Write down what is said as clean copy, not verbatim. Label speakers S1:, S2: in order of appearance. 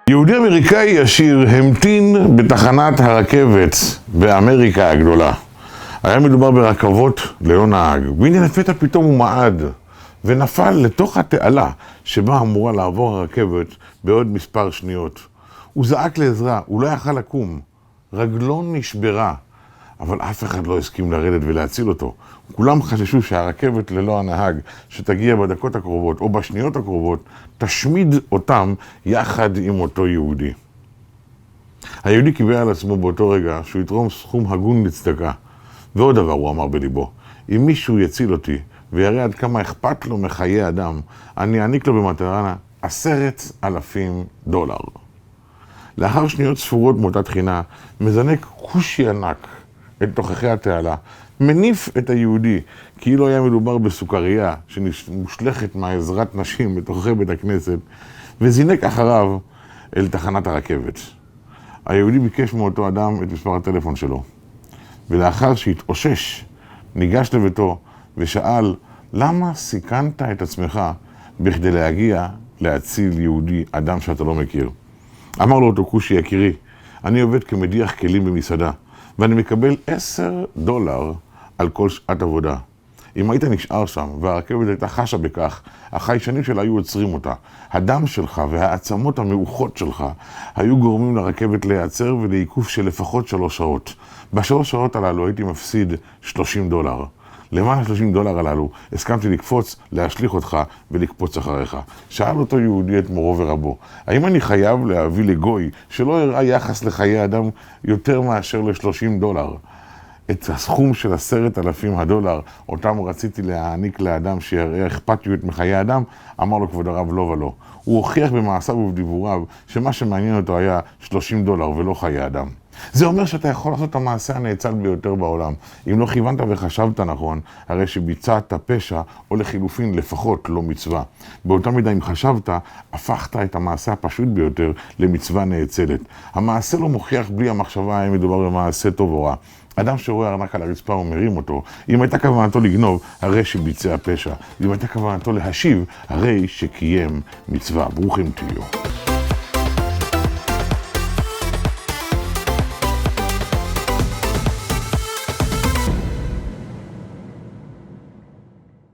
S1: יהודי אמריקאי עשיר המתין בתחנת הרכבת באמריקה הגדולה. היה מדובר ברכבות ללא נהג, והנה לפתע פתאום הוא מעד ונפל לתוך התעלה שבה אמורה לעבור הרכבת בעוד מספר שניות. הוא זעק לעזרה, הוא לא יכל לקום, רגלו נשברה, אבל אף אחד לא הסכים לרדת ולהציל אותו. כולם חששו שהרכבת ללא הנהג שתגיע בדקות הקרובות או בשניות הקרובות תשמיד אותם יחד עם אותו יהודי. היהודי קיבל על עצמו באותו רגע שהוא יתרום סכום הגון לצדקה. ועוד דבר הוא אמר בליבו, אם מישהו יציל אותי ויראה עד כמה אכפת לו מחיי אדם, אני אעניק לו במתנה $10,000. לאחר שניות ספורות מאותה תחינה, מזנק כושי ענק אל תוככי התעלה, מניף את היהודי כאילו היה מדובר בסוכריה שמושלכת מעזרת נשים בתוככי בית הכנסת, וזינק אחריו אל תחנת הרכבת. היהודי ביקש מאותו אדם את מספר הטלפון שלו, ולאחר שהתאושש ניגש לביתו ושאל, למה סיכנת את עצמך בכדי להגיע להציל יהודי, אדם שאתה לא מכיר? אמר לו אותו כושי, יקירי, אני עובד כמדיח כלים במסעדה, ואני מקבל $10 על כל שעת עבודה. אם היית נשאר שם והרכבת הייתה חשה בכך, החיישנים שלה היו עוצרים אותה. הדם שלך והעצמות המאוחות שלך היו גורמים לרכבת להיעצר ולעיקוף של לפחות 3 שעות. ב3 שעות הללו הייתי מפסיד $30. למען $30 הללו הסכמתי לקפוץ, להשליך אותך ולקפוץ אחריך. שאל אותו יהודי את מורו ורבו, האם אני חייב להביא לגוי שלא הראה יחס לחיי אדם יותר מאשר $30? את הסכום של $10,000 אותם רציתי להעניק לאדם שיראה אכפתיות מחיי אדם, אמר לו כבוד הרב לא ולא. הוא הוכיח במעשיו ובדיבוריו שמה שמעניין אותו היה $30 ולא חיי אדם. זה אומר שאתה יכול לעשות את המעשה הנאצל ביותר בעולם. אם לא כיוונת וחשבת נכון, הרי שביצעת פשע או לחילופין לפחות לא מצווה. באותה מידה אם חשבת, הפכת את המעשה הפשוט ביותר למצווה נאצלת. המעשה לא מוכיח בלי המחשבה האם מדובר במעשה טוב או רע. אדם שרואה ארנק על הרצפה ומרים אותו, אם הייתה כוונתו לגנוב, הרי שביצע פשע. אם הייתה כוונתו להשיב, הרי שקיים מצווה. ברוכים תהיו.